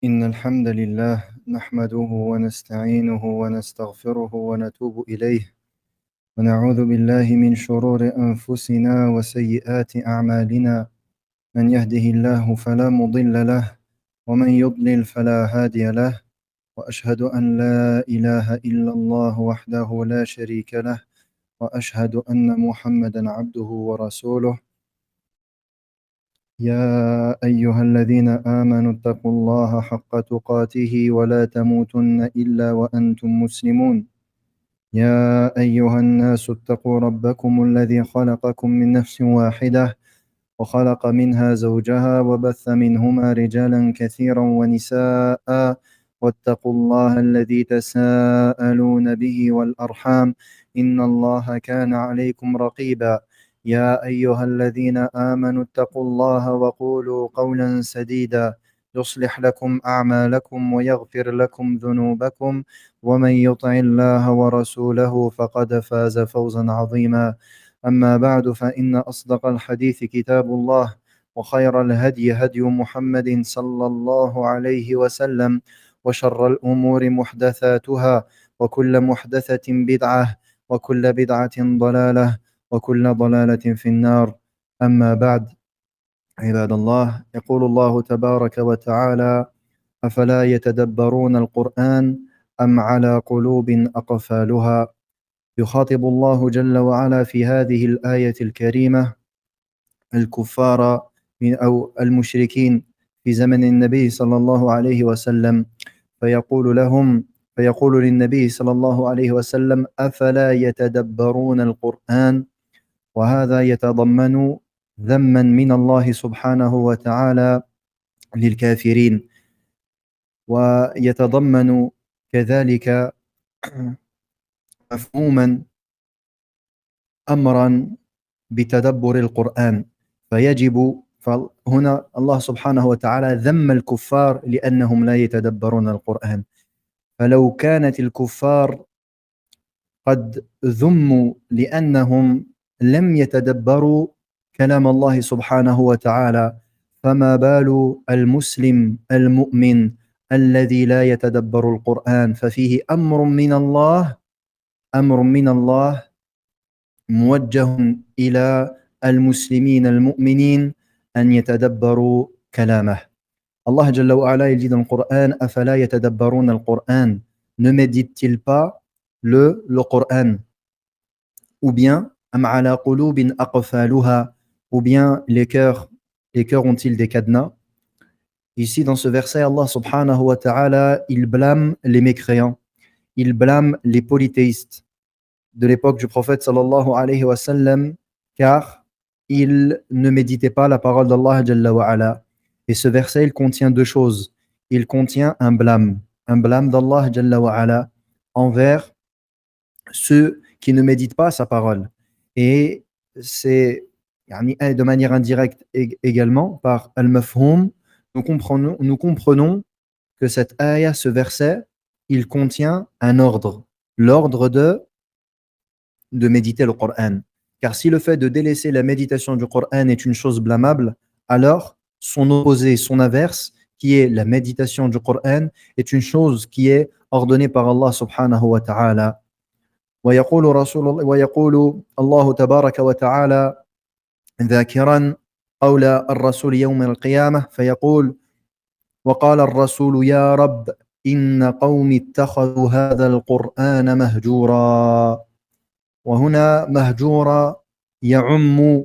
إن الحمد لله نحمده ونستعينه ونستغفره ونتوب إليه ونعوذ بالله من شرور أنفسنا وسيئات أعمالنا. من يهده الله فلا مضل له ومن يضلل فلا هادي له، وأشهد أن لا إله إلا الله وحده لا شريك له، وأشهد أن محمدا عبده ورسوله. يا أيها الذين آمنوا اتقوا الله حق تقاته ولا تموتن إلا وأنتم مسلمون. يا أيها الناس اتقوا ربكم الذي خلقكم من نفس واحدة وخلق منها زوجها وبث منهما رجالا كثيرا ونساء، واتقوا الله الذي تساءلون به والأرحام إن الله كان عليكم رقيبا. يا أيها الذين آمنوا اتقوا الله وقولوا قولا سديدا يصلح لكم أعمالكم ويغفر لكم ذنوبكم، ومن يطع الله ورسوله فقد فاز فوزا عظيما. أما بعد، فإن أصدق الحديث كتاب الله، وخير الهدي هدي محمد صلى الله عليه وسلم، وشر الأمور محدثاتها، وكل محدثة بدعة، وكل بدعة ضلالة، وكل ضلالة في النار. أما بعد، عباد الله، يقول الله تبارك وتعالى: أفلا يتدبرون القرآن أم على قلوب أقفالها؟ يخاطب الله جل وعلا في هذه الآية الكريمة الكفار أو المشركين في زمن النبي صلى الله عليه وسلم، فيقول للنبي صلى الله عليه وسلم: أفلا يتدبرون القرآن؟ وهذا يتضمن ذما من الله سبحانه وتعالى للكافرين، ويتضمن كذلك مفهوما أمرا بتدبر القرآن. فهنا الله سبحانه وتعالى ذم الكفار لأنهم لا يتدبرون القرآن. فلو كانت الكفار قد ذموا لأنهم لم يتدبروا كلام الله سبحانه وتعالى، فما بال المسلم المؤمن الذي لا يتدبر القرآن؟ ففيه أمر من الله موجه إلى المسلمين المؤمنين أن يتدبروا كلامه. Allah Jalla wa Ala, il dit dans le Coran: أفلا يتدبرون القرآن? Ne médite-t-il pas le Coran? Ou bien أم على قلوب أقفالها? Ou bien les cœurs ont-ils des cadenas? Ici, dans ce verset, Allah subhanahu wa ta'ala, il blâme les mécréants, il blâme les polythéistes de l'époque du prophète sallallahu alayhi wa sallam, car ils ne méditaient pas la parole d'Allah Jalla wa Ala. Et ce verset, il contient deux choses. Il contient un blâme d'Allah Jalla wa Ala envers ceux qui ne méditent pas sa parole. Et c'est de manière indirecte également par al-mafhoum, nous comprenons que cette ayah, ce verset, il contient un ordre, l'ordre de méditer le Coran. Car si le fait de délaisser la méditation du Coran est une chose blâmable, alors son opposé, son inverse, qui est la méditation du Coran, est une chose qui est ordonnée par Allah subhanahu wa ta'ala. ويقول الله تبارك وتعالى ذاكرا قول الرسول يوم القيامة فيقول: وقال الرسول يا رب إن قوم اتخذوا هذا القرآن مهجورا. وهنا مهجورا يعم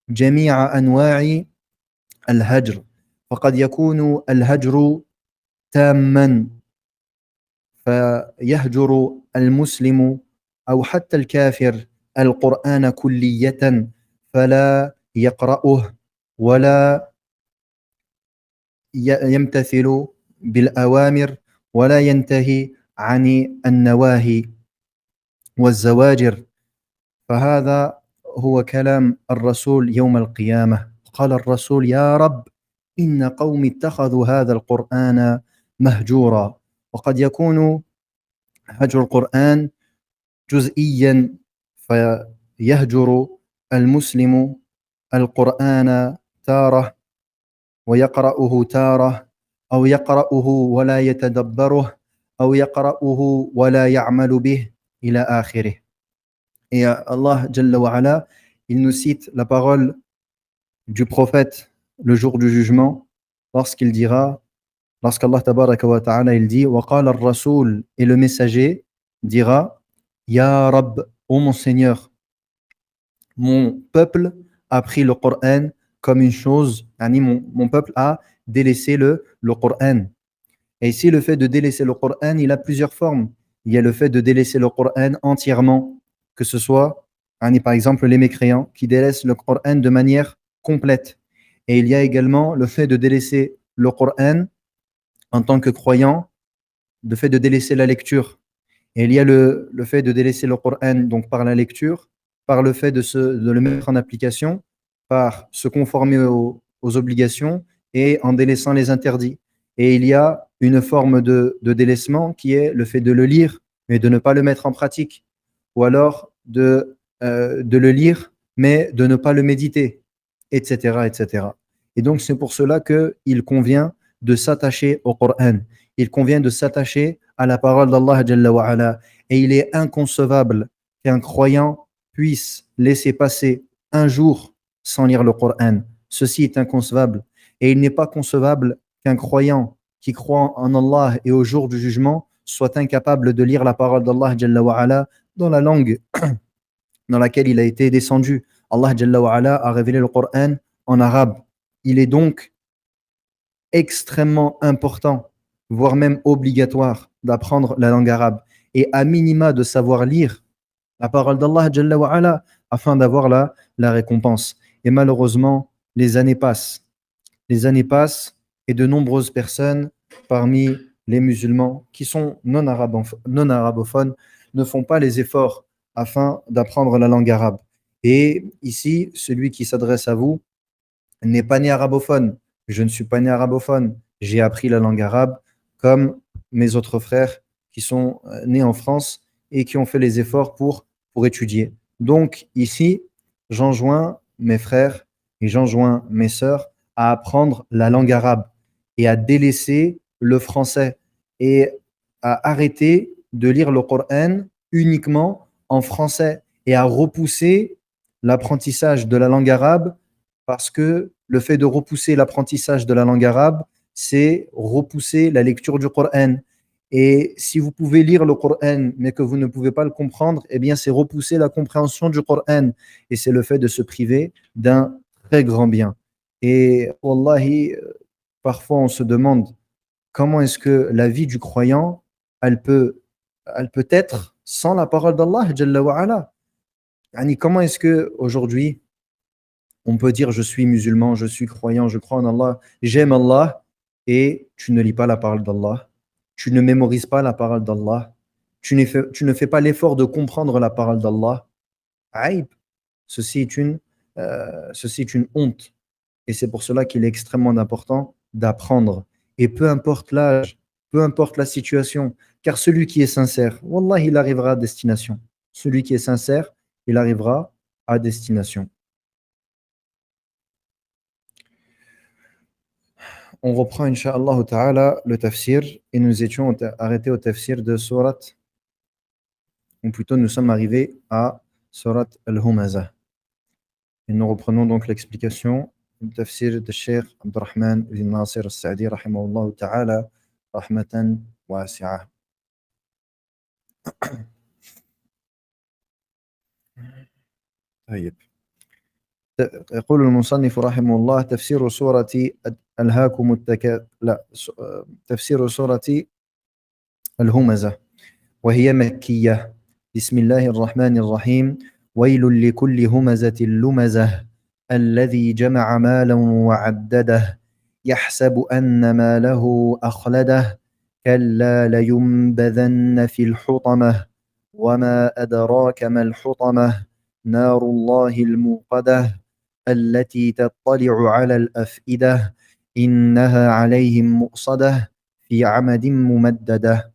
جميع أنواع الهجر، فقد يكون الهجر تاما فيهجر المسلم أو حتى الكافر القرآن كلية، فلا يقرأه ولا يمتثل بالأوامر ولا ينتهي عن النواهي والزواجر. فهذا هو كلام الرسول يوم القيامة. قال الرسول: يا رب إن قوم اتخذوا هذا القرآن مهجورا. وقد يكون هجر القرآن جزئيا، فيهجر المسلم القرآن تارة ويقرأه تارة، أو يقرأه ولا يتدبره أو يقرأه ولا يعمل به إلى آخره. Et Allah Jalla wa Ala, il nous cite la parole du prophète le jour du jugement lorsqu'il dira, lorsqu'Allah Tabaraka wa Ta'ala il dit وقال الرسول, et le messager dira Ya Rabb, ô mon Seigneur, mon peuple a pris le Coran comme une chose, mon peuple a délaissé le Coran. Et ici, le fait de délaisser le Coran, il a plusieurs formes. Il y a le fait de délaisser le Coran entièrement, que ce soit, par exemple, les mécréants qui délaissent le Coran de manière complète. Et il y a également le fait de délaisser le Coran en tant que croyant, le fait de délaisser la lecture. Et il y a le fait de délaisser le Coran donc par la lecture, par le fait de le mettre en application, par se conformer aux obligations et en délaissant les interdits. Et il y a une forme de délaissement qui est le fait de le lire, mais de ne pas le mettre en pratique. Ou alors de le lire, mais de ne pas le méditer, etc. etc. Et donc c'est pour cela qu'il convient de s'attacher au Coran. Il convient de s'attacher à la parole d'Allah Jalla wa Ala. Et il est inconcevable qu'un croyant puisse laisser passer un jour sans lire le Coran. Ceci est inconcevable. Et il n'est pas concevable qu'un croyant qui croit en Allah et au jour du jugement soit incapable de lire la parole d'Allah Jalla wa Ala dans la langue dans laquelle il a été descendu. Allah Jalla wa Ala a révélé le Coran en arabe. Il est donc extrêmement important, voire même obligatoire, d'apprendre la langue arabe et à minima de savoir lire la parole d'Allah Jalla wa Ala afin d'avoir la récompense. Et malheureusement, les années passent. Les années passent et de nombreuses personnes parmi les musulmans qui sont non arabophones ne font pas les efforts afin d'apprendre la langue arabe. Et ici, celui qui s'adresse à vous n'est pas né arabophone. Je ne suis pas né arabophone. J'ai appris la langue arabe comme mes autres frères qui sont nés en France et qui ont fait les efforts pour étudier. Donc ici, j'enjoins mes frères et j'enjoins mes sœurs à apprendre la langue arabe et à délaisser le français et à arrêter de lire le Coran uniquement en français et à repousser l'apprentissage de la langue arabe parce que le fait de repousser l'apprentissage de la langue arabe, c'est repousser la lecture du Coran. Et si vous pouvez lire le Coran, mais que vous ne pouvez pas le comprendre, eh bien, c'est repousser la compréhension du Coran. Et c'est le fait de se priver d'un très grand bien. Et wallahi, parfois on se demande comment est-ce que la vie du croyant, elle peut être sans la parole d'Allah, Jalla wa Ala. Comment est-ce que aujourd'hui on peut dire je suis musulman, je suis croyant, je crois en Allah, j'aime Allah, et tu ne lis pas la parole d'Allah, tu ne mémorises pas la parole d'Allah, tu ne fais pas l'effort de comprendre la parole d'Allah. Aïb, ceci est une honte. Et c'est pour cela qu'il est extrêmement important d'apprendre. Et peu importe l'âge, peu importe la situation, car celui qui est sincère, wallah, il arrivera à destination. Celui qui est sincère, il arrivera à destination. On reprend, Inch'Allah Ta'ala, le tafsir, et nous étions arrêtés au tafsir de Surat, ou plutôt nous sommes arrivés à Surat Al-Humazah. Et nous reprenons donc l'explication du tafsir de Cheikh Abdurrahman ibn Nasir al-Sa'di, rahimahullah Ta'ala, rahmatan wasi'ah. طيب. يقول المصنف رحمه الله تفسير سورة ألهاكم تفسير سورة الهمزة وهي مكية. بسم الله الرحمن الرحيم. ويل لكل همزة لمزة الذي جمع مالا وعدده يحسب أن ماله أخلده كلا لينبذن في الحطمة وما أدراك ما الحطمة نار الله الموقدة التي تطلع على الأفئدة إنها عليهم مؤصدة في عمد ممددة.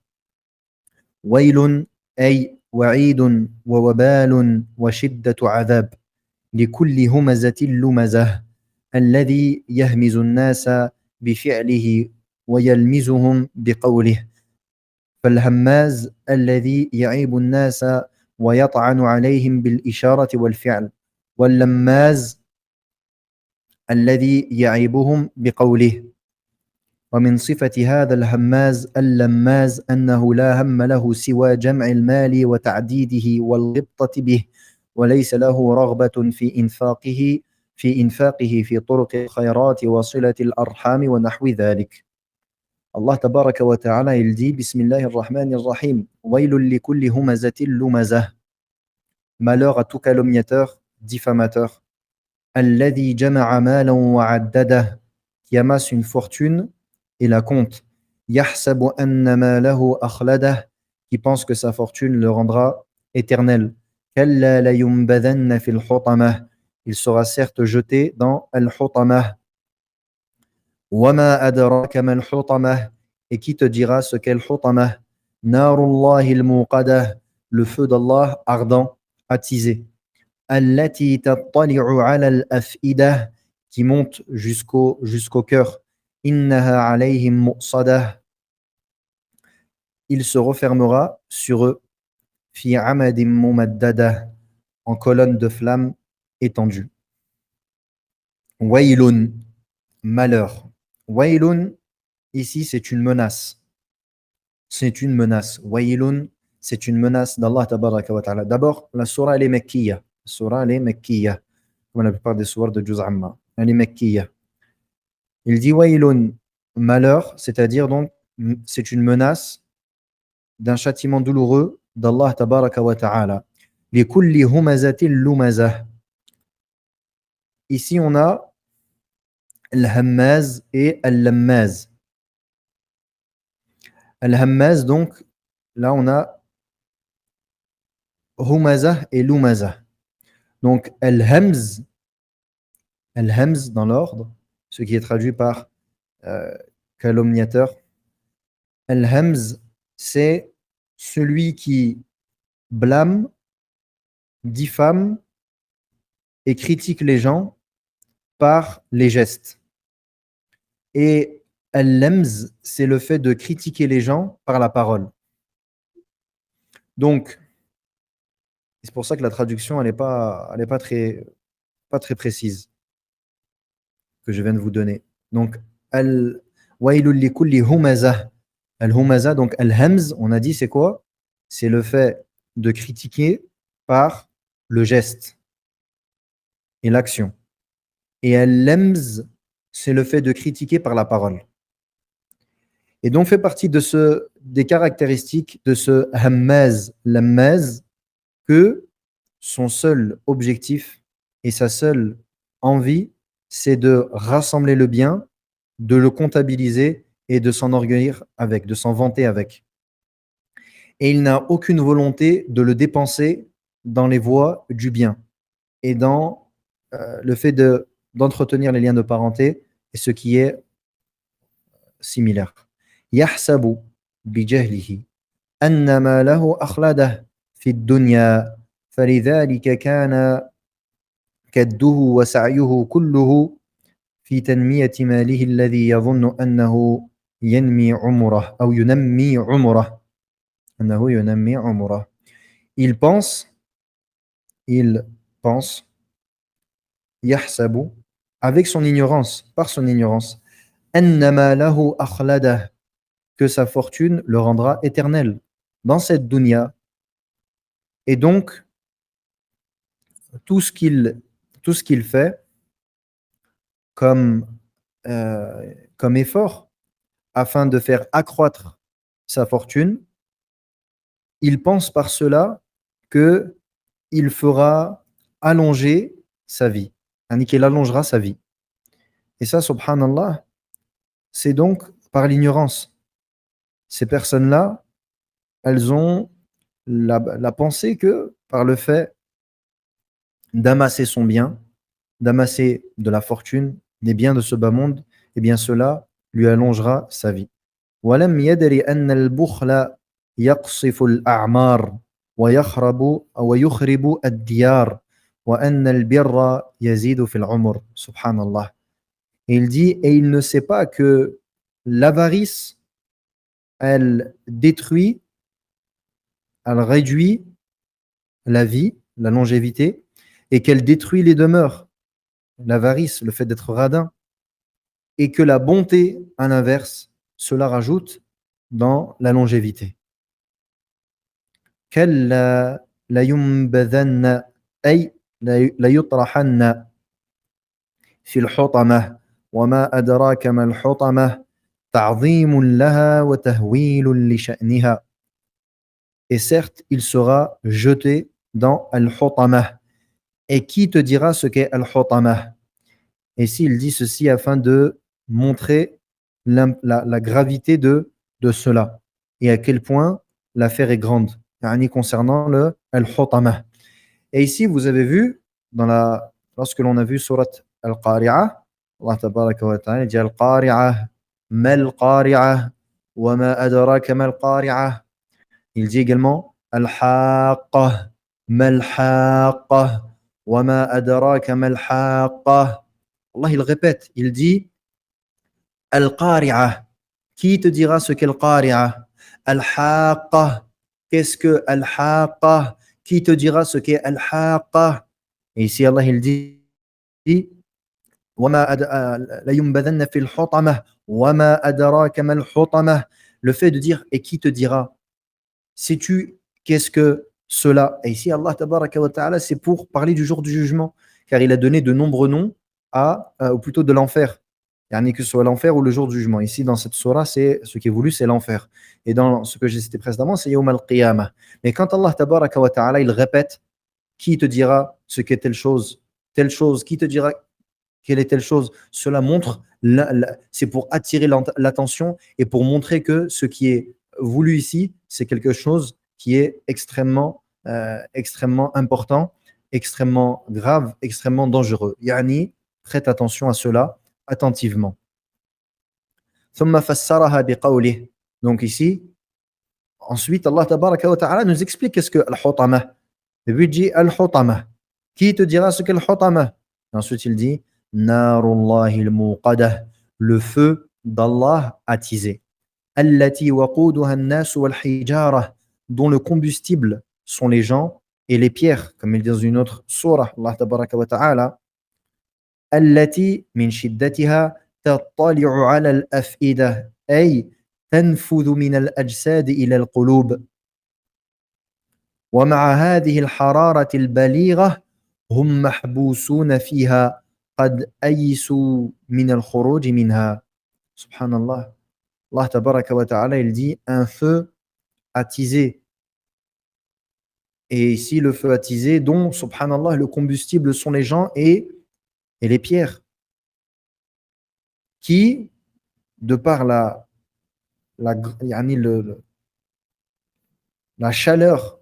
ويل أي وعيد ووبال وشدة عذاب لكل همزة لمزة الذي يهمز الناس بفعله ويلمزهم بقوله فالهماز الذي يعيب الناس ويطعن عليهم بالإشارة والفعل واللماز الذي يعيبهم بقوله ومن صفة هذا الهماز اللماز أنه لا هم له سوى جمع المال وتعديده والغبطة به وليس له رغبة في إنفاقه في طرق الخيرات وصلة الأرحام ونحو ذلك. Allah tabaraka wa ta'ala il dit Bismillahir Rahmanir Rahim Wailul li kulli humazatil lumazah. Malheur à tout calomniateur, diffamateur. Alladhi jama'a malan wa addadah, qui amasse une fortune et la compte. Yahsabu anna malahu akhladah, qui pense que sa fortune le rendra éternel. Kalla la yumbadhanna fil hutamah, il sera certes jeté dans al-hutamah. Wama adraka mal hutamah, et qui te dira ce qu'est al-hutamah? Narullahi al-muqadah, le feu d'Allah ardent, attisé. Allati tattali'u ala al-af'idah, qui monte jusqu'au cœur. Innaha alayhim muqsadah, il se refermera sur eux. Fi amadim mumaddadah, en colonne de flammes étendue. Wailun, malheur. Wailun, ici c'est une menace. C'est une menace. Wailun, c'est une menace d'Allah tabaraka wa ta'ala. D'abord, la surah elle est mekkiya. La surah elle est mekkiya. Comme la plupart des sourates de Juz Amma. Elle est mekkiya. Il dit Wailun, malheur, c'est-à-dire donc c'est une menace d'un châtiment douloureux d'Allah tabaraka wa ta'ala. Li kulli humazatil lumazah. Ici on a Al-Hammaz et Al-Lammaz. Al-Hammaz, donc, là on a Humazah et Lumazah. Donc, Al-Hamz dans l'ordre, ce qui est traduit par calomniateur. Al-Hamz, c'est celui qui blâme, diffame et critique les gens par les gestes. Et Al-Lamz, c'est le fait de critiquer les gens par la parole. Donc, c'est pour ça que la traduction, elle n'est pas très précise que je viens de vous donner. Donc, Al-Wailul li kulli humazah. Al-Humazah, donc Al-Hamz, on a dit, c'est quoi? C'est le fait de critiquer par le geste et l'action. Et Al-Lamz, c'est le fait de critiquer par la parole. Et donc fait partie des caractéristiques de ce Hammaz, Lammaz, que son seul objectif et sa seule envie, c'est de rassembler le bien, de le comptabiliser et de s'enorgueillir avec, de s'en vanter avec. Et il n'a aucune volonté de le dépenser dans les voies du bien et dans le fait d'entretenir les liens de parenté et ce qui est similaire. يحسب بجهله أن ما له أخلده في الدنيا فلذلك كان كده وسعيه كله في تنمية ماله الذي يظن أنه ينمي عمره أو ينمي عمره أنه ينمي عمره. Il pense يحسب avec son ignorance, par son ignorance أن ما له أخلده, que sa fortune le rendra éternel dans cette dunya. Et donc, tout ce qu'il fait comme effort afin de faire accroître sa fortune, il pense par cela qu'il fera allonger sa vie, qu'il allongera sa vie. Et ça, subhanallah, c'est donc par l'ignorance. Ces personnes-là, elles ont la pensée que par le fait d'amasser son bien, d'amasser de la fortune, des biens de ce bas monde, eh bien cela lui allongera sa vie. وَلَمْ يَدْرِ أَنَّ الْبُخْلَ يَقْصِفُ الْأَعْمَارِ وَيُخْرِبُ الدِّيَارِ وَأَنَّ الْبِرَّ يَزِيدُ فِي الْعُمُرِ. Subhanallah. Et il dit, et il ne sait pas que l'avarice, elle détruit, elle réduit la vie, la longévité, et qu'elle détruit les demeures, l'avarice, le fait d'être radin, et que la bonté, à l'inverse, cela rajoute dans la longévité. كلا لينبذن أي ليطرحن في الحطمة وما أدراك ما الحطمة تعظيم لها وتهويل لشأنها. Et certes, il sera jeté dans Al-Hutamah. Et qui te dira ce qu'est Al-Hutamah? Et ici, il dit ceci afin de montrer la gravité de cela et à quel point l'affaire est grande, yani concernant le Al-Hutamah. Et ici, vous avez vu, lorsque l'on a vu surat Al-Qari'ah, Allah tabaraka wa ta'ala dit Al-Qari'ah, Mal Qari'ah, wa ma adraka mal Qari'ah. Il dit également Al-Haqqah, Mal Haqqah, wa ma adraka mal Haqqah. Allah, il répète, il dit Al-Qari'ah. Qui te dira ce qu'est Al-Qari'ah? Al-Haqqah. Qu'est-ce que Al-Haqqah? Qui te dira ce qu'est Al-Haqqah? Et ici, Allah, il dit وَمَا لَيُنْبَذَنَّ فِي الْحُطَمَةِ وَمَا أَدْرَاكَ مَا الْحُطَمَةِ. Le fait de dire et qui te dira, sais-tu qu'est-ce que cela? Et ici, Allah tabaraka wa ta'ala, c'est pour parler du jour du jugement, car il a donné de nombreux noms ou plutôt de l'enfer. Yani que ce soit l'enfer ou le jour du jugement. Ici, dans cette surah, c'est ce qui est voulu, c'est l'enfer. Et dans ce que j'ai cité précédemment, c'est Yawm al-Qiyamah. Mais quand Allah tabaraka wa ta'ala, il répète, qui te dira ce qu'est telle chose, qui te dira quelle est telle chose, cela montre, c'est pour attirer l'attention et pour montrer que ce qui est voulu ici, c'est quelque chose qui est extrêmement important, extrêmement grave, extrêmement dangereux. Yani, prête attention à cela attentivement. ثم فسرها بقوله. Donc ici, ensuite, Allah tabaraka wa ta'ala nous explique qu'est-ce que al-Hutamah. Et puis il dit al-Hutamah. Qui te dira ce qu'est al-Hutamah? Ensuite, il dit Narullahi al-Muqadah, le feu d'Allah attisé. Allati waquduha an-nas wal-hijara, dont le combustible sont les gens et les pierres, comme il dit dans une autre surah, Allah tabaraka wa ta'ala. Allati min shiddatiha tattali'u 'ala al-af'ida, ay تنفذ من الأجساد إلى القلوب ومع هذه الحرارة البليغة هم محبوسون فيها قد أيسوا من الخروج منها. Subhanallah. Allah tabaraka wa ta'ala, il dit un feu attisé. Et ici, le feu attisé, dont, subhanallah, le combustible sont les gens et les pierres, qui, de par yani la chaleur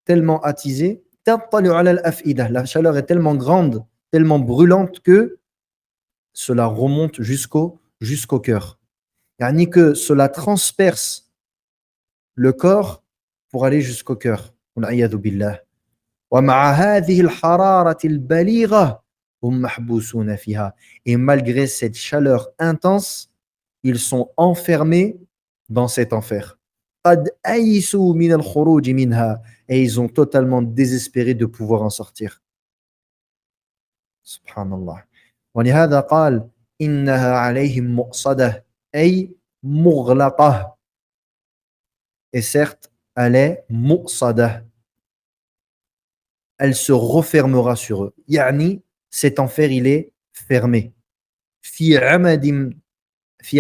tellement attisée, la chaleur est tellement grande, tellement brûlante que cela remonte jusqu'au cœur. Yani que cela transperce le corps pour aller jusqu'au cœur. Et malgré cette chaleur intense, ils sont enfermés dans cet enfer. Et ils ont totalement désespéré de pouvoir en sortir. Subhanallah. ولهذا قال إنها عليهم مؤصدة أي مغلقة. Et certes, elle est muqsada. Elle se refermera sur eux. Yani, cet enfer, il est fermé. في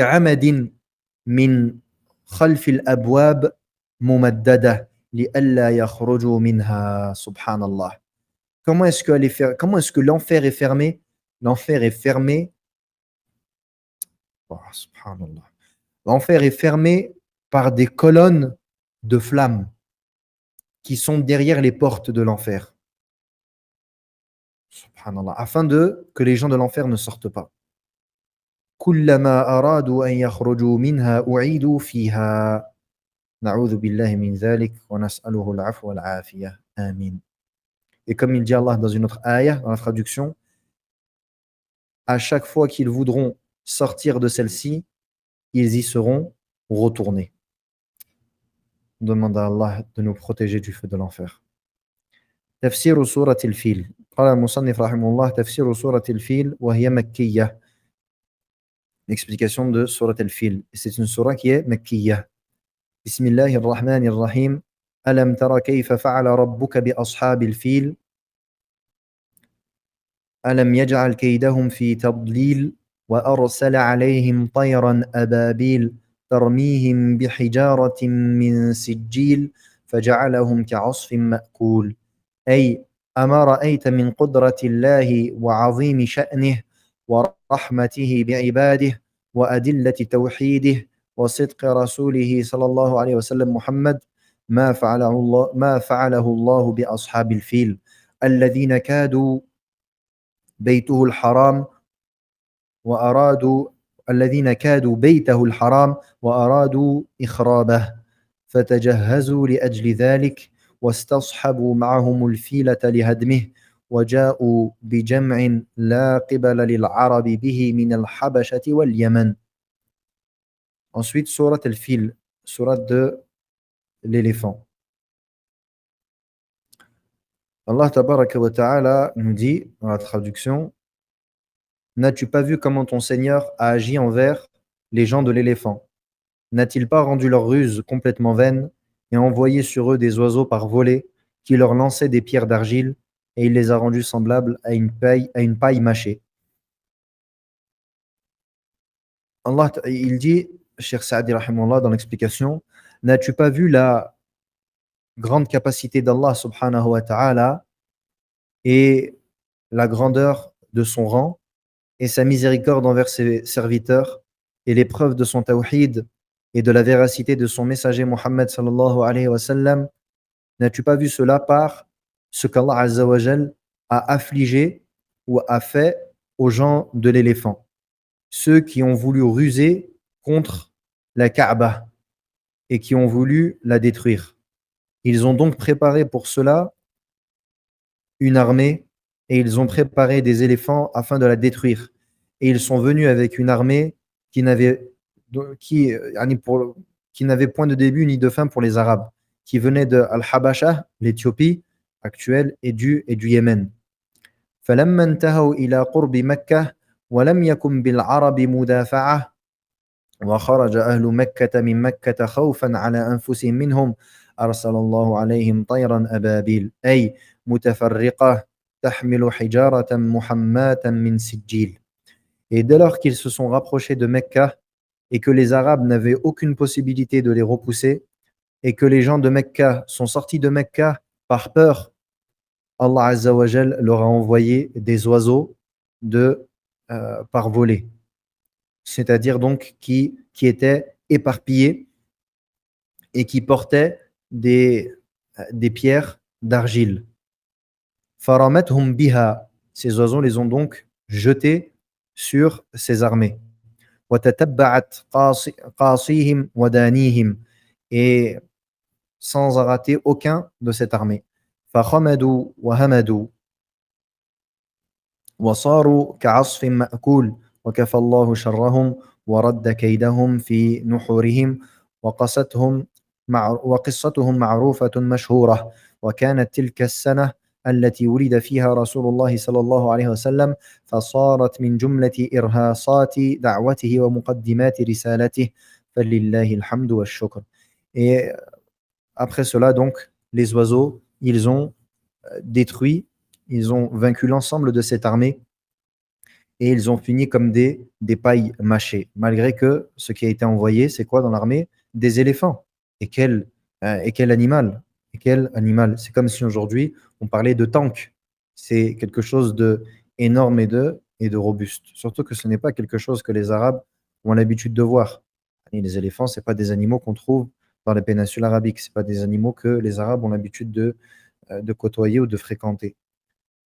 عمد من خلف الأبواب ممددة لئلا يخرجوا منها. Subhanallah. Comment est-ce que l'enfer est fermé? L'enfer est fermé. Oh, subhanallah. L'enfer est fermé par des colonnes de flammes qui sont derrière les portes de l'enfer. Subhanallah. Afin que les gens de l'enfer ne sortent pas. كلما أرادوا أن يخرجوا منها أعيدوا فيها. نعوذ بالله من ذلك ونسأله العفو والعافية. آمين. Et comme il dit Allah dans une autre ayah, dans la traduction, à chaque fois qu'ils voudront sortir de celle-ci, ils y seront retournés. On demande à Allah de nous protéger du feu de l'enfer. تفسير سورة الفيل قال المصنف رحمه الله تفسير سورة الفيل وهي مكية. L'explication de Surat al-Fil. C'est une surah qui est مكية. بسم الله الرحمن الرحيم. ألم تر كيف فعل ربك بأصحاب الفيل ألم يجعل كيدهم في تضليل وأرسل عليهم طيرا أبابيل ترميهم بحجارة من سجيل فجعلهم كعصف مأكول. أي أما رأيت من قدرة الله وعظيم شأنه ورحمته بعباده وأدلة توحيده وصدق رسوله صلى الله عليه وسلم محمد ما فعله الله بأصحاب الفيل الذين كادوا بيته الحرام بيته الحرام وأرادوا إخرابه فتجهزوا لأجل ذلك واستصحبوا معهم الفيلة لهدمه وجاءوا بجمع لا قبل للعرب به من الحبشة واليمن. Ensuite, Surat al-Fil, Surat de l'éléphant. Allah tabaraka wa ta'ala nous dit dans la traduction: N'as-tu pas vu comment ton Seigneur a agi envers les gens de l'éléphant? N'a-t-il pas rendu leur ruse complètement vaine et envoyé sur eux des oiseaux par volée qui leur lançaient des pierres d'argile et il les a rendus semblables à une paille mâchée? Allah, il dit, Cheikh Saadi rahimahullah, dans l'explication, n'as-tu pas vu la grande capacité d'Allah subhanahu wa ta'ala et la grandeur de son rang et sa miséricorde envers ses serviteurs et l'épreuve de son tawhid et de la véracité de son messager Muhammad sallallahu alayhi wa sallam? N'as-tu pas vu cela par ce qu'Allah azza wa jal a affligé ou a fait aux gens de l'éléphant, ceux qui ont voulu ruser contre la Kaaba et qui ont voulu la détruire? Ils ont donc préparé pour cela une armée et ils ont préparé des éléphants afin de la détruire. Et ils sont venus avec une armée qui n'avait point de début ni de fin pour les Arabes, qui venait de Al-Habasha, l'Éthiopie actuelle, et du Yémen. فلما انتهوا إلى قرب مكة ولم يكن بالعرب مدافعة وخرج أهل مكة من مكة خوفا على أنفسهم منهم أرسل الله عليهم طيرا أبابيل أي متفرقة تحمل حجارة محماة من سجيل. Et dès lors qu'ils se sont rapprochés de Mecca et que les Arabes n'avaient aucune possibilité de les repousser et que les gens de Mecca sont sortis de Mecca par peur, Allah Azza wa Jal leur a envoyé des oiseaux par volée, c'est-à-dire donc qui étaient éparpillés et qui portaient des pierres d'argile. Faramathum biha, ces oiseaux les ont donc jetés sur ces armées. وتتبعت قاصيهم ودانيهم, et sans rater aucun de cette armée. فخمدوا وهمدوا وصاروا كعصف مأكول وكفى الله شرهم ورد كيدهم في نحورهم وقصتهم معروفة مشهورة. وكانت تلك السنة التي ولد فيها رسول الله صلى الله عليه وسلم فصارت من جملة إرهاصات دعوته ومقدمات رسالته فلله الحمد والشكر. Et après cela, donc, les oiseaux, ils ont détruit, ils ont vaincu l'ensemble de cette armée et ils ont fini comme des pailles mâchées. Malgré que ce qui a été envoyé, c'est quoi dans l'armée? Des éléphants. Et quel animal! Et quel animal! C'est comme si aujourd'hui on parlait de tank. C'est quelque chose d'énorme et de robuste. Surtout que ce n'est pas quelque chose que les Arabes ont l'habitude de voir. Et les éléphants, ce n'est pas des animaux qu'on trouve dans la péninsule arabique. Ce n'est pas des animaux que les Arabes ont l'habitude de côtoyer ou de fréquenter.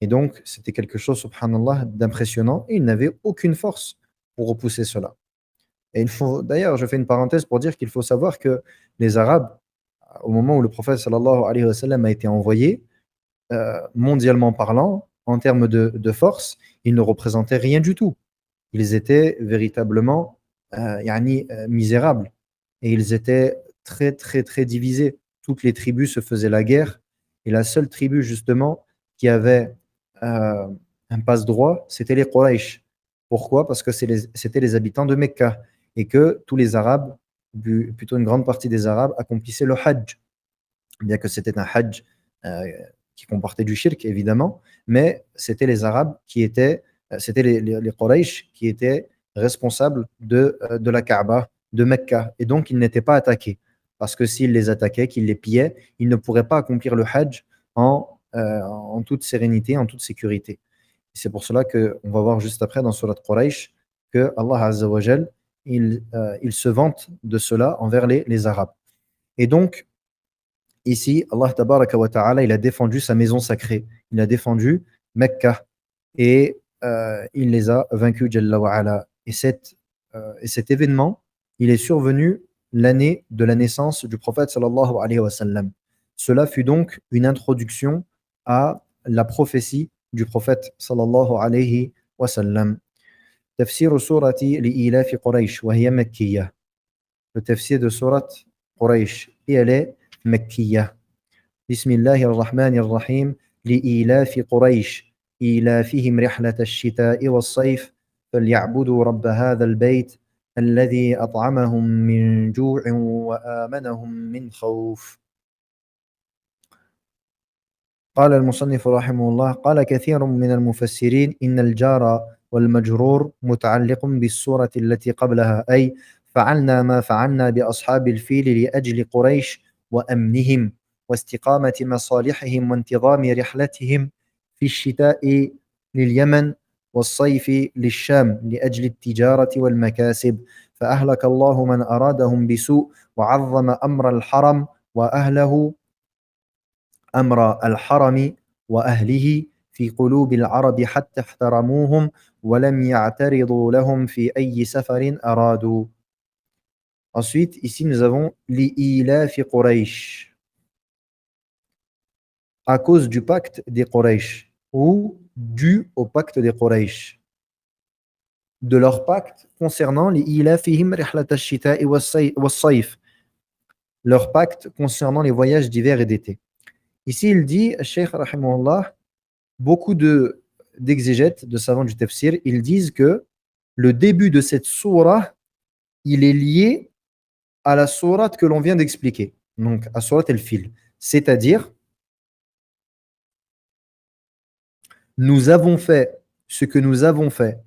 Et donc, c'était quelque chose, subhanallah, d'impressionnant. Et ils n'avaient aucune force pour repousser cela. Et d'ailleurs, je fais une parenthèse pour dire qu'il faut savoir que les Arabes, au moment où le prophète sallallahu alayhi wa sallam a été envoyé, mondialement parlant, en termes de force, ils ne représentaient rien du tout. Ils étaient véritablement misérables. Et ils étaient très, très, très divisés. Toutes les tribus se faisaient la guerre. Et la seule tribu, justement, qui avait euh, un passe-droit, c'était les Quraysh. Pourquoi? Parce que c'était les habitants de Mecca. Et que tous les Arabes, plutôt une grande partie des Arabes, accomplissaient le Hajj. Bien que c'était un Hajj euh, qui comportait du shirk, évidemment, mais c'était les Arabes qui étaient, c'était les Quraysh qui étaient responsables de la Kaaba, de Mecca. Et donc, ils n'étaient pas attaqués. Parce que s'ils les attaquaient, qu'ils les pillaient, ils ne pourraient pas accomplir le Hajj en toute sérénité, en toute sécurité. C'est pour cela qu'on va voir juste après dans Surat Quraysh que Allah Azza wa Jal, il se vante de cela envers les Arabes. Et donc, ici, Allah Tabaraka wa Ta'ala, il a défendu sa maison sacrée. Il a défendu Mecca et il les a vaincus, Jalla wa Ala. Et cet événement, il est survenu l'année de la naissance du prophète sallallahu alayhi wa sallam. Cela fut donc une introduction à la prophétie du prophète sallallahu alayhi wa sallam. تفسير سورة لإيلاف قريش وهي مكية. Le tafsir de surat Quraysh et elle est مكية. بسم الله الرحمن الرحيم لإيلاف قريش إيلافهم رحلة الشتاء والصيف فليعبدوا رب هذا البيت الذي أطعمهم من جوع وآمنهم من خوف. قال المصنف رحمه الله قال كثير من المفسرين إن الجار والمجرور متعلق بالسورة التي قبلها أي فعلنا ما فعلنا بأصحاب الفيل لأجل قريش وأمنهم واستقامة مصالحهم وانتظام رحلتهم في الشتاء لليمن والصيف للشام لأجل التجارة والمكاسب فأهلك الله من أرادهم بسوء وعظم أمر الحرم وأهله أمر الحرم وأهله في قلوب العرب حتى احترموهم ولم يعترضوا لهم في أي سفر أرادوا. Ensuite, ici nous avons l'I'ilaf Quraysh, à cause du pacte des Quraysh, ou dû au pacte des Quraysh. De leur pacte concernant l'I'ilafihim rihlat ash-shita'i was-sayf, leur pacte concernant les voyages d'hiver et d'été. Ici, il dit, Cheikh Rahimahullah, beaucoup d'exégètes, de savants du tafsir, ils disent que le début de cette sourate, il est lié à la sourate que l'on vient d'expliquer, donc à sourate al-Fil. C'est-à-dire, nous avons fait ce que nous avons fait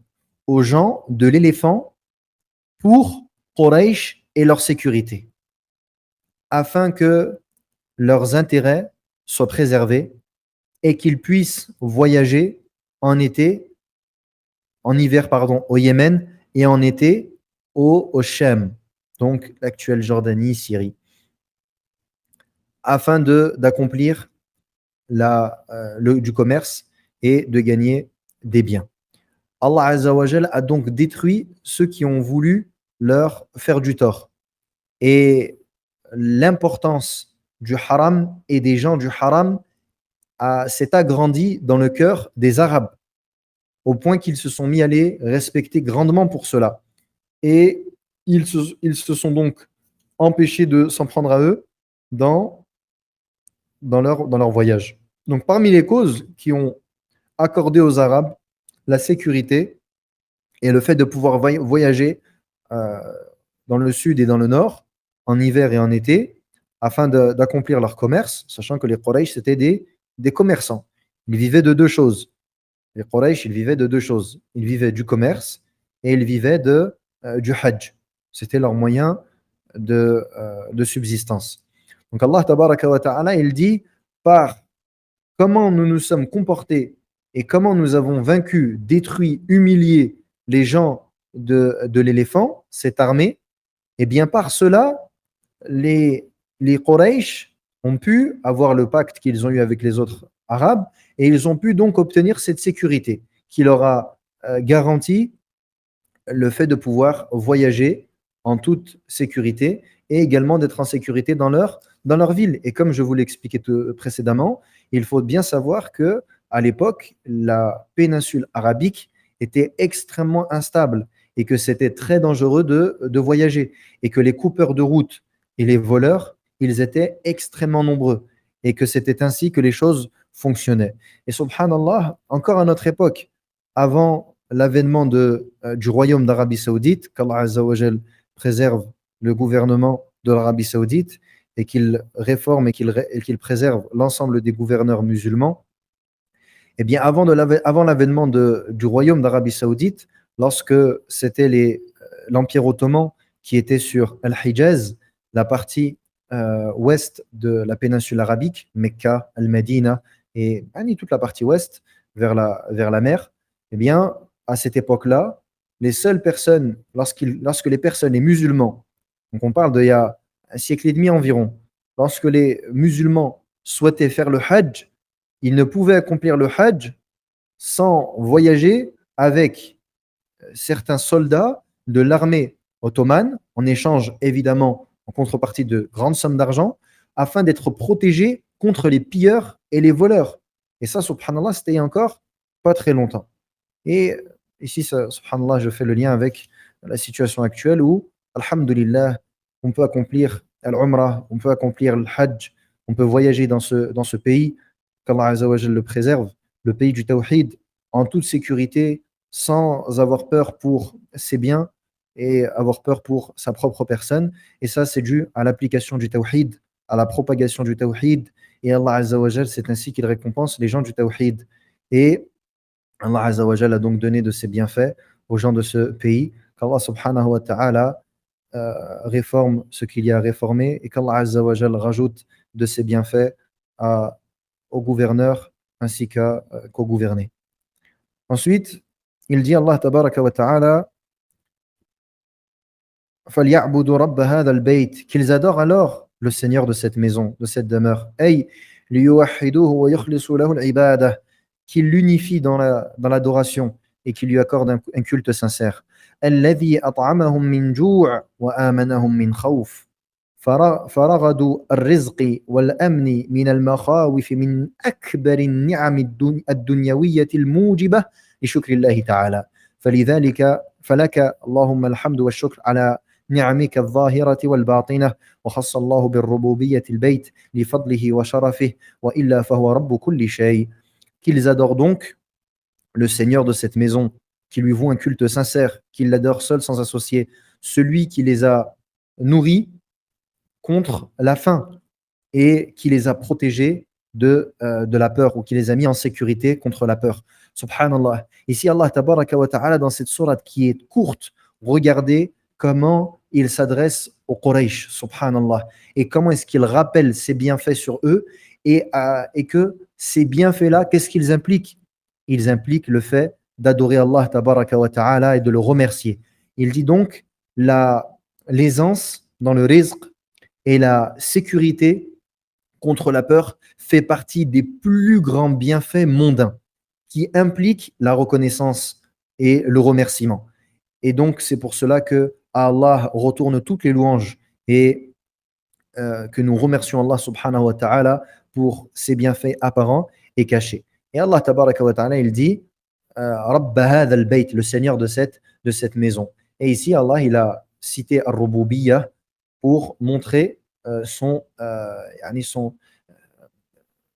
aux gens de l'éléphant pour Quraysh et leur sécurité, afin que leurs intérêts soient préservés et qu'ils puissent voyager en hiver au Yémen et en été au Shem, donc l'actuelle Jordanie, Syrie, afin d'accomplir du commerce et de gagner des biens. Allah Azza wa Jal a donc détruit ceux qui ont voulu leur faire du tort. Et l'importance du haram et des gens du haram s'est agrandie dans le cœur des Arabes, au point qu'ils se sont mis à les respecter grandement pour cela. Et ils se sont donc empêchés de s'en prendre à eux dans leur voyage. Donc parmi les causes qui ont accordé aux Arabes la sécurité et le fait de pouvoir voyager euh, dans le sud et dans le nord, en hiver et en été, afin d'accomplir leur commerce, sachant que les Quraysh, c'était des commerçants. Ils vivaient de deux choses. Les Quraysh, ils vivaient de deux choses. Ils vivaient du commerce et ils vivaient du Hajj. C'était leur moyen de subsistance. Donc Allah Tabaraka wa Ta'ala, il dit par comment nous nous sommes comportés et comment nous avons vaincu, détruit, humilié les gens de l'éléphant, cette armée, et bien par cela, les Quraysh ont pu avoir le pacte qu'ils ont eu avec les autres Arabes et ils ont pu donc obtenir cette sécurité qui leur a garanti le fait de pouvoir voyager en toute sécurité et également d'être en sécurité dans leur ville. Et comme je vous l'expliquais précédemment, il faut bien savoir que à l'époque, la péninsule arabique était extrêmement instable et que c'était très dangereux de voyager et que les coupeurs de route et les voleurs, ils étaient extrêmement nombreux et que c'était ainsi que les choses fonctionnaient. Et subhanallah, encore à notre époque, avant l'avènement du royaume d'Arabie Saoudite, qu'Allah Azza wa Jal préserve le gouvernement de l'Arabie Saoudite et qu'il réforme et qu'il préserve l'ensemble des gouverneurs musulmans, eh bien, avant l'avènement du royaume d'Arabie Saoudite, lorsque c'était l'Empire ottoman qui était sur Al-Hijaz, la partie ouest de la péninsule arabique, Mecca, Al-Medina et toute la partie ouest vers la mer, eh bien, à cette époque-là, les seules personnes, lorsque les musulmans, donc on parle d'il y a un siècle et demi environ, lorsque les musulmans souhaitaient faire le Hajj, ils ne pouvaient accomplir le Hajj sans voyager avec certains soldats de l'armée ottomane, en échange évidemment en contrepartie de grandes sommes d'argent, afin d'être protégés contre les pilleurs et les voleurs. Et ça, subhanallah, c'était il y a encore pas très longtemps. Et ici, subhanallah, je fais le lien avec la situation actuelle où, alhamdulillah, on peut accomplir l'Umrah, on peut accomplir le Hajj, on peut voyager dans ce pays, qu'Allah Azza wa Jal le préserve, le pays du Tawhid, en toute sécurité, sans avoir peur pour ses biens et avoir peur pour sa propre personne. Et ça, c'est dû à l'application du Tawhid, à la propagation du Tawhid. Et Allah Azza wa Jal, c'est ainsi qu'il récompense les gens du Tawhid. Et Allah Azza wa Jal a donc donné de ses bienfaits aux gens de ce pays, qu'Allah subhanahu wa ta'ala réforme ce qu'il y a à réformer et qu'Allah Azza wa Jal rajoute de ses bienfaits aux gouverneurs ainsi qu'aux gouvernés. Ensuite, il dit Allah tabaraka wa ta'ala فَلْيَعْبُدُوا رَبَّ هَذَا الْبَيْتِ, qu'ils adorent alors le Seigneur de cette maison, de cette demeure. أي ليوحدوه ويخلصوا له العبادة, qu'il l'unifie dans l'adoration et qu'il lui accorde un culte sincère. الذي أطعمهم من جوع وآمنهم من خوف, فرغدوا الرزق والأمن من المخاوف من أكبر النعم الدنيوية الموجبة لشكر الله تعالى. فلذلك فلك اللهم الحمد والشكر على نعمك الظاهرة والباطنة, وخص الله بالربوبية البيت لفضله وشرفه, وإلا فهو رب كل شيء. Qu'ils adorent donc le Seigneur de cette maison, qui lui vouent un culte sincère, qu'ils l'adorent seul sans associer, celui qui les a nourris contre la faim et qui les a protégés de la peur, ou qui les a mis en sécurité contre la peur. Subhanallah. Ici, Allah tabaraka wa ta'ala, dans cette sourate qui est courte, regardez comment il s'adresse aux Quraysh, subhanallah, et comment est-ce qu'il rappelle ses bienfaits sur eux, et que ces bienfaits-là, qu'est-ce qu'ils impliquent? Ils impliquent le fait d'adorer Allah tabaraka wa ta'ala et de le remercier. Il dit donc l'aisance dans le rizq et la sécurité contre la peur fait partie des plus grands bienfaits mondains qui impliquent la reconnaissance et le remerciement. Et donc, c'est pour cela que Allah retourne toutes les louanges et que nous remercions Allah subhanahu wa ta'ala pour ses bienfaits apparents et cachés. Et Allah tabaraka wa ta'ala, il dit Rabb hadha al-bayt, le Seigneur de cette maison. Et ici, Allah, il a cité Ar-Rububiyyah pour montrer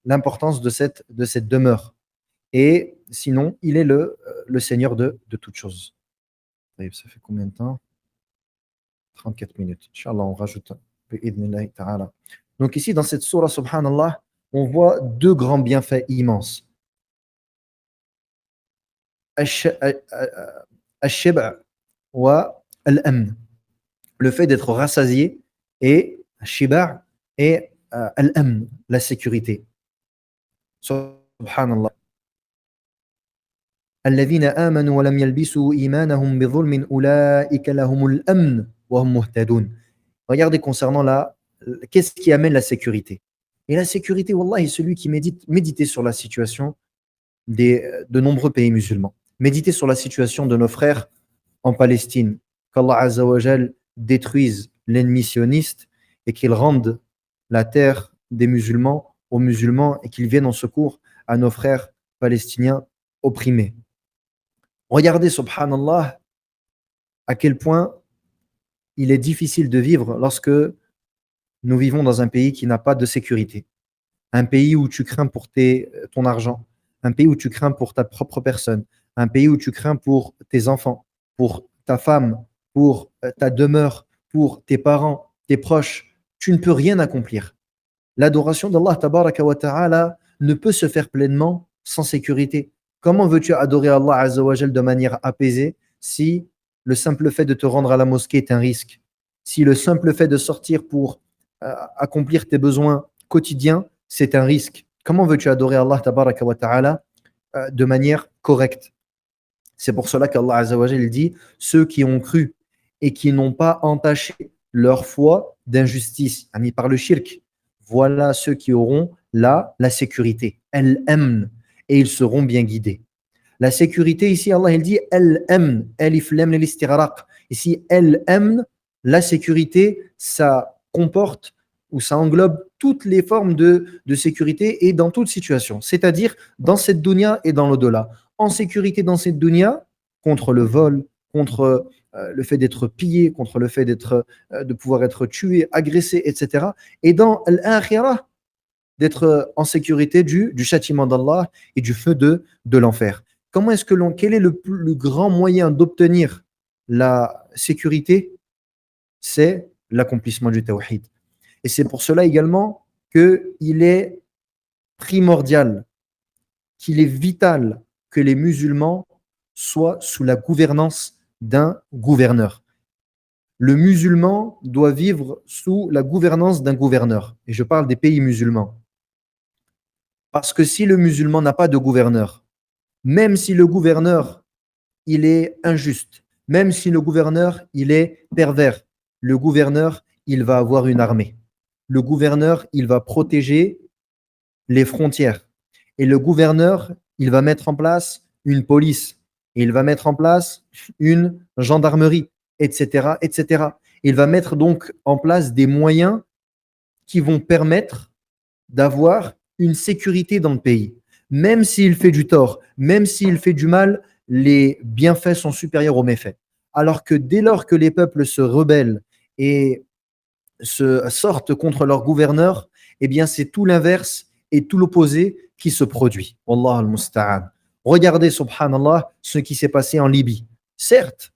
l'importance de cette demeure. Et sinon, il est le Seigneur de toutes choses. Ça fait combien de temps? 34 minutes. Inch'Allah, on rajoute. Donc ici, dans cette sourate, subhanallah, on voit deux grands bienfaits immenses. Al-shib' wa al-amn. Le fait d'être rassasié, et al-shiba' et al-amn, la sécurité. Subhanallah. الذين آمنوا ولم يلبسوا إيمانهم بظلم أولئك لهم الأمن وهم مهتدون. Regardez concernant qu'est-ce qui amène la sécurité. Et la sécurité, wallah, est celui qui méditez sur la situation de nombreux pays musulmans. Méditez sur la situation de nos frères en Palestine. Qu'Allah Azza wa Jal détruise l'ennemi sioniste et qu'il rende la terre des musulmans aux musulmans et qu'il vienne en secours à nos frères palestiniens opprimés. Regardez, subhanallah, à quel point il est difficile de vivre lorsque nous vivons dans un pays qui n'a pas de sécurité. Un pays où tu crains pour ton argent, un pays où tu crains pour ta propre personne, un pays où tu crains pour tes enfants, pour ta femme, pour ta demeure, pour tes parents, tes proches. Tu ne peux rien accomplir. L'adoration d'Allah tabaraka wa ta'ala ne peut se faire pleinement sans sécurité. Comment veux-tu adorer Allah Azza wa Jal de manière apaisée si le simple fait de te rendre à la mosquée est un risque, si le simple fait de sortir pour accomplir tes besoins quotidiens, c'est un risque. Comment veux-tu adorer Allah tabaraka wa ta'ala de manière correcte? C'est pour cela qu'Allah Azza wa Jal dit ceux qui ont cru et qui n'ont pas entaché leur foi d'injustice, ami par le shirk, voilà ceux qui auront la sécurité, al-amn, et ils seront bien guidés. La sécurité ici, Allah il dit al-amn, alif lam lil-istighraq. Ici, al-amn, la sécurité, ça comporte ou ça englobe toutes les formes de sécurité et dans toute situation, c'est-à-dire dans cette dunya et dans l'au-delà. En sécurité dans cette dunya, contre le vol, contre le fait d'être pillé, contre le fait de pouvoir être tué, agressé, etc. Et dans l'akhirah, d'être en sécurité du châtiment d'Allah et du feu de l'enfer. Quel est le grand moyen d'obtenir la sécurité? C'est l'accomplissement du tawhid. Et c'est pour cela également qu'il est primordial, qu'il est vital que les musulmans soient sous la gouvernance d'un gouverneur. Le musulman doit vivre sous la gouvernance d'un gouverneur. Et je parle des pays musulmans. Parce que si le musulman n'a pas de gouverneur, même si le gouverneur il est injuste, même si le gouverneur il est pervers, le gouverneur il va avoir une armée. Le gouverneur il va protéger les frontières. Et le gouverneur il va mettre en place une police. Et il va mettre en place une gendarmerie, etc., etc. Il va mettre donc en place des moyens qui vont permettre d'avoir une sécurité dans le pays. Même s'il fait du tort, même s'il fait du mal, les bienfaits sont supérieurs aux méfaits. Alors que dès lors que les peuples se rebellent et se sortent contre leur gouverneur, eh bien c'est tout l'inverse et tout l'opposé qui se produit. Wallah al-musta'an. Regardez, subhanallah, ce qui s'est passé en Libye. Certes,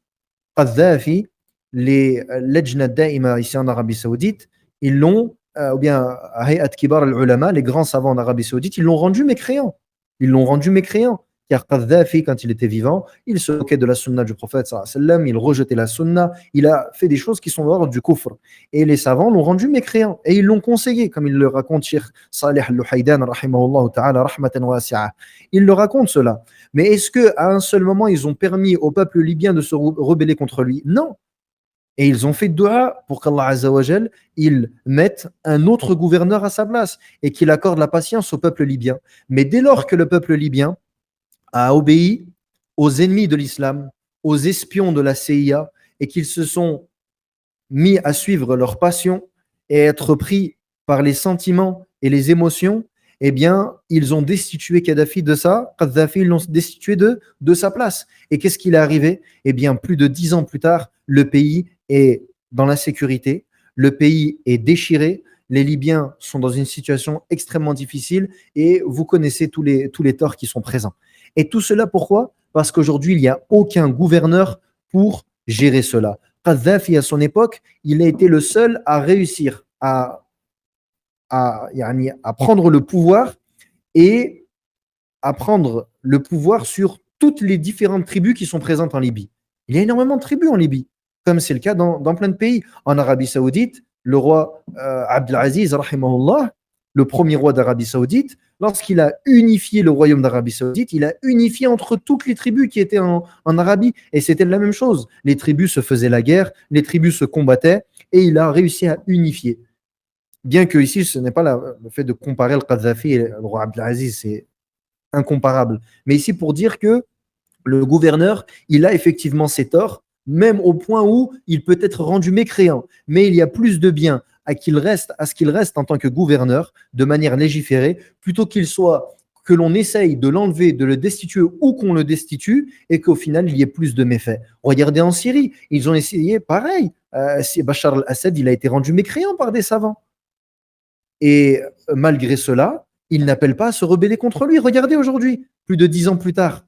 Kadhafi, les Lajna Daima ici en Arabie Saoudite, ils l'ont, ou bien Hayat Kibar al-Ulama, les grands savants en Arabie Saoudite, ils l'ont rendu mécréant. Ils l'ont rendu mécréant. Car Kadhafi, quand il était vivant, il se moquait de la sunna du prophète, il rejetait la sunna, il a fait des choses qui sont de l'ordre du kufr. Et les savants l'ont rendu mécréant. Et ils l'ont conseillé, comme il le raconte Cheikh Salih al-Luhaydan, rahimahullah ta'ala, rahmatan wasi'a. Il le raconte cela. Mais est-ce qu'à un seul moment, ils ont permis au peuple libyen de se rebeller contre lui? Non. Et ils ont fait dua pour qu'Allah Azza wa Jal, il mette un autre gouverneur à sa place et qu'il accorde la patience au peuple libyen. Mais dès lors que le peuple libyen a obéi aux ennemis de l'islam, aux espions de la CIA, et qu'ils se sont mis à suivre leur passion et être pris par les sentiments et les émotions, eh bien, ils ont destitué Kadhafi de ça. Kadhafi, ils l'ont destitué de sa place. Et qu'est-ce qu'il est arrivé? Eh bien, plus de 10 ans plus tard, le pays est dans l'insécurité, le pays est déchiré, les Libyens sont dans une situation extrêmement difficile et vous connaissez tous les torts qui sont présents. Et tout cela, pourquoi? Parce qu'aujourd'hui, il n'y a aucun gouverneur pour gérer cela. Kadhafi, à son époque, il a été le seul à réussir à prendre le pouvoir et à prendre le pouvoir sur toutes les différentes tribus qui sont présentes en Libye. Il y a énormément de tribus en Libye, comme c'est le cas dans plein de pays. En Arabie Saoudite, le roi Abdelaziz, rahimahullah, le premier roi d'Arabie Saoudite, lorsqu'il a unifié le royaume d'Arabie Saoudite, il a unifié entre toutes les tribus qui étaient en Arabie. Et c'était la même chose. Les tribus se faisaient la guerre, les tribus se combattaient, et il a réussi à unifier. Bien que ici, ce n'est pas le fait de comparer le Kadhafi et le roi Abdelaziz, c'est incomparable. Mais ici, pour dire que le gouverneur, il a effectivement ses torts, même au point où il peut être rendu mécréant. Mais il y a plus de bien à ce qu'il reste en tant que gouverneur, de manière légiférée, plutôt qu'il soit que l'on essaye de l'enlever, de le destituer ou qu'on le destitue et qu'au final, il y ait plus de méfaits. Regardez en Syrie, ils ont essayé pareil. Bachar al-Assad, il a été rendu mécréant par des savants. Et malgré cela, il n'appelle pas à se rebeller contre lui. Regardez aujourd'hui, plus de 10 ans plus tard.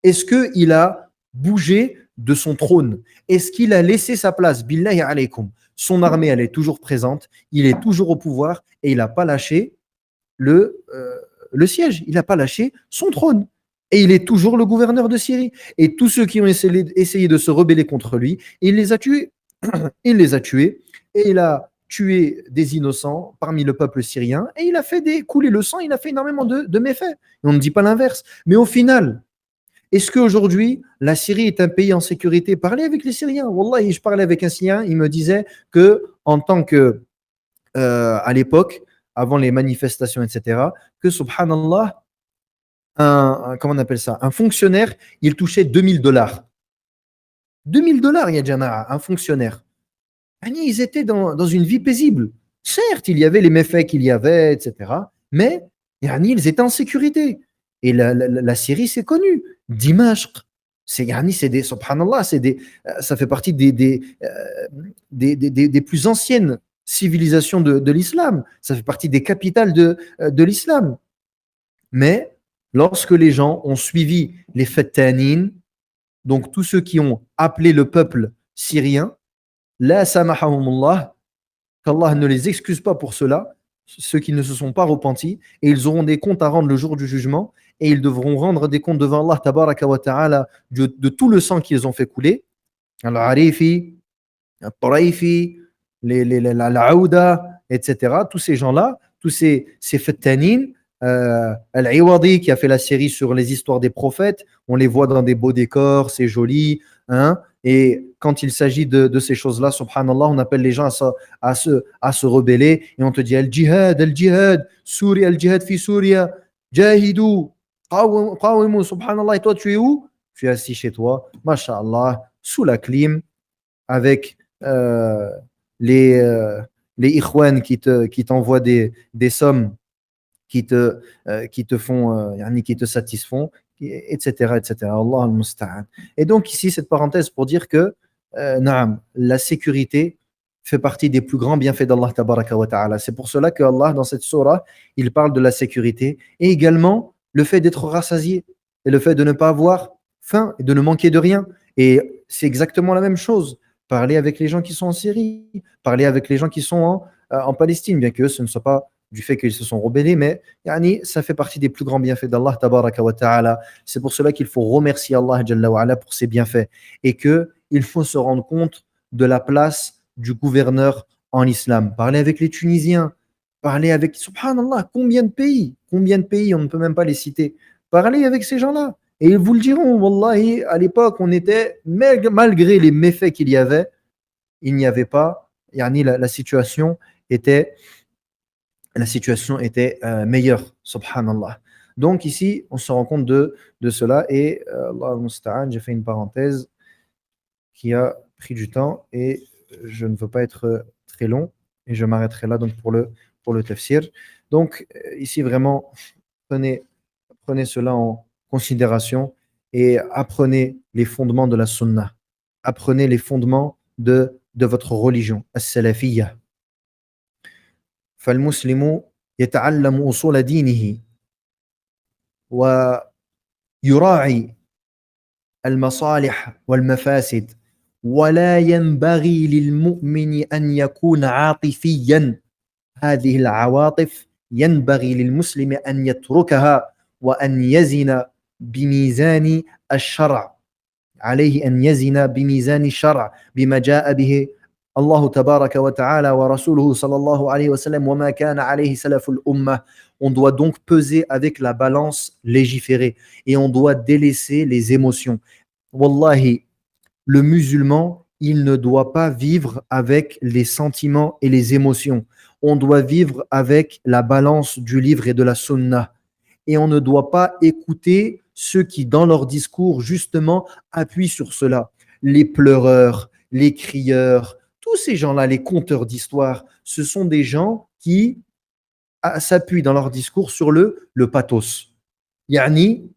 Est-ce qu'il a bougé de son trône? Est-ce qu'il a laissé sa place? Billahi alaykum. Son armée, elle est toujours présente, il est toujours au pouvoir et il n'a pas lâché le siège, il n'a pas lâché son trône. Et il est toujours le gouverneur de Syrie. Et tous ceux qui ont essayé de se rebeller contre lui, il les a tués. Il les a tués et il a tué des innocents parmi le peuple syrien et il a fait couler le sang, il a fait énormément de méfaits. Et on ne dit pas l'inverse. Mais au final, est-ce qu'aujourd'hui, la Syrie est un pays en sécurité? Parlez avec les Syriens. Wallahi, je parlais avec un Syrien, il me disait que, en tant que, à l'époque, avant les manifestations, etc., que, subhanallah, comment on appelle ça? Un fonctionnaire, il touchait 2000 $. 2000 $, ya Jama'a, un fonctionnaire. Ils étaient dans une vie paisible. Certes, il y avait les méfaits qu'il y avait, etc., mais ils étaient en sécurité. Et la Syrie, c'est connu. Dimashq, c'est des, subhanallah, ça fait partie des plus anciennes civilisations de l'islam. Ça fait partie des capitales de l'islam. Mais lorsque les gens ont suivi les fattanin, donc tous ceux qui ont appelé le peuple syrien, la samahahumullah, qu'Allah ne les excuse pas pour cela, ceux qui ne se sont pas repentis, et ils auront des comptes à rendre le jour du jugement, et ils devront rendre des comptes devant Allah tabaraka wa ta'ala de tout le sang qu'ils ont fait couler. Al-Arifi, Al-Taraifi, la Aouda, etc. Tous ces gens-là, tous ces fattanin, Al-Iwadi qui a fait la série sur les histoires des prophètes, on les voit dans des beaux décors, c'est joli, hein. Et quand il s'agit de ces choses-là, subhanallah, on appelle les gens à se rebeller et on te dit Al-Jihad, Souria, Al-Jihad fi Souria, Jahidou, Qawimu, subhanallah. Et toi, tu es où? Tu es assis chez toi, masha'Allah, sous la clim, avec les, euh, les ikhwan qui t'envoient des sommes qui te font, qui te satisfont, etc., etc. Allah al-Musta'an. Et donc ici, cette parenthèse pour dire que la sécurité fait partie des plus grands bienfaits d'Allah tabaraka wa ta'ala. C'est pour cela que Allah, dans cette surah, il parle de la sécurité et également le fait d'être rassasié et le fait de ne pas avoir faim et de ne manquer de rien. Et c'est exactement la même chose. Parler avec les gens qui sont en Syrie, parler avec les gens qui sont en Palestine, bien que ce ne soit pas du fait qu'ils se sont rebellés, mais ça fait partie des plus grands bienfaits d'Allah tabaraka wa ta'ala. C'est pour cela qu'il faut remercier Allah jalla wa ala pour ses bienfaits et qu'il faut se rendre compte de la place du gouverneur en islam. Parler avec les Tunisiens, parler avec, subhanallah, combien de pays, on ne peut même pas les citer. Parler avec ces gens-là. Et ils vous le diront, wallahi, à l'époque, on était, malgré les méfaits qu'il y avait, il n'y avait pas, la situation était meilleure, subhanallah. Donc ici, on se rend compte de cela et Allah al-Musta'an, j'ai fait une parenthèse qui a pris du temps et je ne veux pas être très long et je m'arrêterai là donc pour le tafsir. Donc ici vraiment, prenez cela en considération et apprenez les fondements de la sunna. Apprenez les fondements de votre religion, as-salafiyya. فالمسلم يتعلم أصول دينه ويراعي المصالح والمفاسد ولا ينبغي للمؤمن أن يكون عاطفيا. هذه العواطف ينبغي للمسلم أن يتركها وأن يزن بميزان الشرع. عليه أن يزن بميزان الشرع بما جاء به Allah tabaraka wa ta'ala wa rasuluhu sallallahu alayhi wa sallam wa ma kana alayhi salaful ummah. On doit donc peser avec la balance légiférée et on doit délaisser les émotions. Wallahi, le musulman, il ne doit pas vivre avec les sentiments et les émotions. On doit vivre avec la balance du livre et de la sunna. Et on ne doit pas écouter ceux qui, dans leur discours, justement, appuient sur cela. Les pleureurs, les crieurs, tous ces gens-là, les conteurs d'histoire, ce sont des gens qui s'appuient dans leur discours sur le pathos. Yani,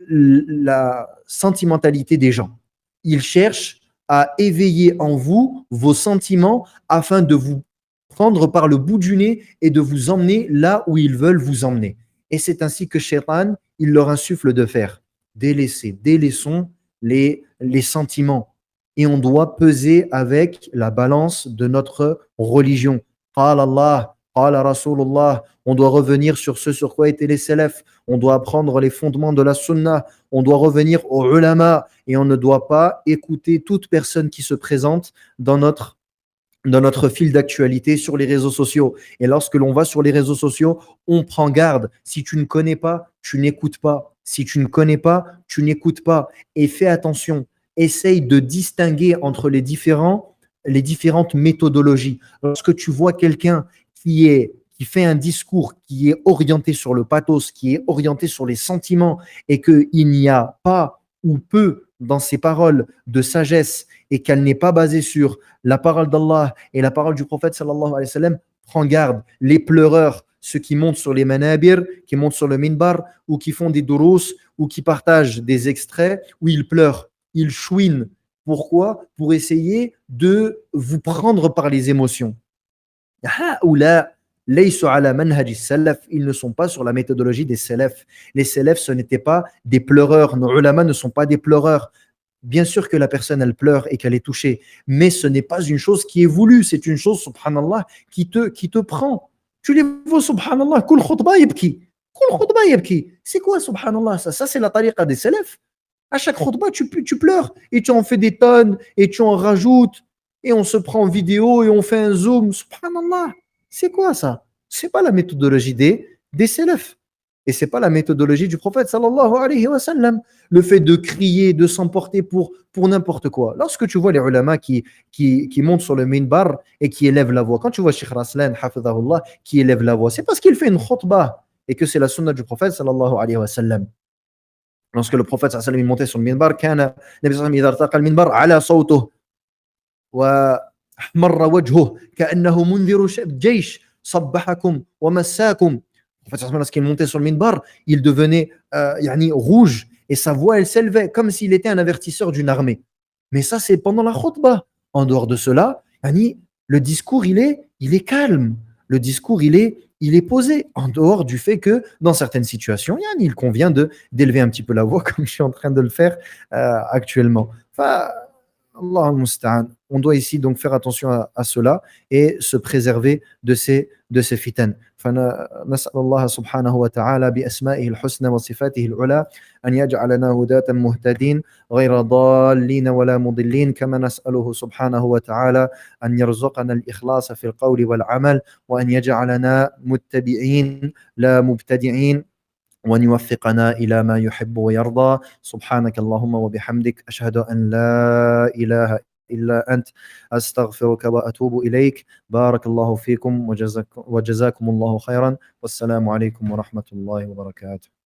la sentimentalité des gens. Il cherche à éveiller en vous vos sentiments afin de vous prendre par le bout du nez et de vous emmener là où ils veulent vous emmener. Et c'est ainsi que Shaitan, il leur insuffle de faire. Délaissons les sentiments. Et on doit peser avec la balance de notre religion. Qala Allah, qala Rasulullah. On doit revenir sur ce sur quoi étaient les salafs. On doit apprendre les fondements de la sunna. On doit revenir aux ulama et on ne doit pas écouter toute personne qui se présente dans notre fil d'actualité sur les réseaux sociaux. Et lorsque l'on va sur les réseaux sociaux, on prend garde. Si tu ne connais pas, tu n'écoutes pas. Si tu ne connais pas, tu n'écoutes pas. Et fais attention. Essaye de distinguer entre les différentes méthodologies. Lorsque tu vois quelqu'un qui fait un discours qui est orienté sur le pathos, qui est orienté sur les sentiments, et qu'il n'y a pas ou peu dans ses paroles de sagesse et qu'elle n'est pas basée sur la parole d'Allah et la parole du prophète sallallahu alayhi wa sallam, prends garde. Les pleureurs, ceux qui montent sur les manabir, qui montent sur le minbar, ou qui font des durus, ou qui partagent des extraits, où ils pleurent, ils chouinent. Pourquoi? Pour essayer de vous prendre par les émotions. Ils ne sont pas sur la méthodologie des salafs. Les salafs, ce n'étaient pas des pleureurs. Nos ulama ne sont pas des pleureurs. Bien sûr que la personne, elle pleure et qu'elle est touchée, mais ce n'est pas une chose qui est voulue, c'est une chose, subhanallah, qui te prend. Tu les vois, subhanallah, kul khutba yabki. Kul khutba yabki. C'est quoi, subhanallah, ça c'est la tariqa des salafs. À chaque khutba, tu pleures et tu en fais des tonnes et tu en rajoutes et on se prend en vidéo et on fait un zoom. Subhanallah, c'est quoi ça? C'est pas la méthodologie des salafs. Et c'est pas la méthodologie du prophète sallallahu alayhi wa sallam. Le fait de crier, de s'emporter pour n'importe quoi. Lorsque tu vois les ulama qui montent sur le minbar et qui élèvent la voix, quand tu vois Sheikh Raslan, hafidhahullah, qui élève la voix, c'est parce qu'il fait une khutbah et que c'est la sunna du prophète sallallahu alayhi wa sallam. Lorsque le prophète sallallahu alayhi wa sallam montait sur le minbar, كان النبي صلى الله عليه وسلم إذا ارتقى المنبر على صوته ومر وجهه كأنه منذر جيش صبحكم ومساكم. En fait, lorsqu'il montait sur le minbar, il devenait rouge et sa voix, elle s'élevait comme s'il était un avertisseur d'une armée. Mais ça, c'est pendant la khutbah. En dehors de cela, le discours, il est calme. Le discours, il est posé. En dehors du fait que, dans certaines situations, il convient d'élever un petit peu la voix, comme je suis en train de le faire actuellement. Enfin, Allah al-Musta'an. On doit ici donc faire attention à cela et se préserver de ces fitan. فنسأل الله سبحانه وتعالى بأسمائه الحسنى وصفاته العلى أن يجعلنا هداة مهتدين غير ضالين ولا مضلين كما نسأله سبحانه وتعالى أن يرزقنا الإخلاص في القول والعمل وأن يجعلنا متبعين لا مبتدعين وأن يوفقنا إلى ما يحب ويرضى سبحانك اللهم وبحمدك أشهد أن لا إله إلا أنت أستغفرك وأتوب إليك بارك الله فيكم وجزاكم الله خيرا والسلام عليكم ورحمة الله وبركاته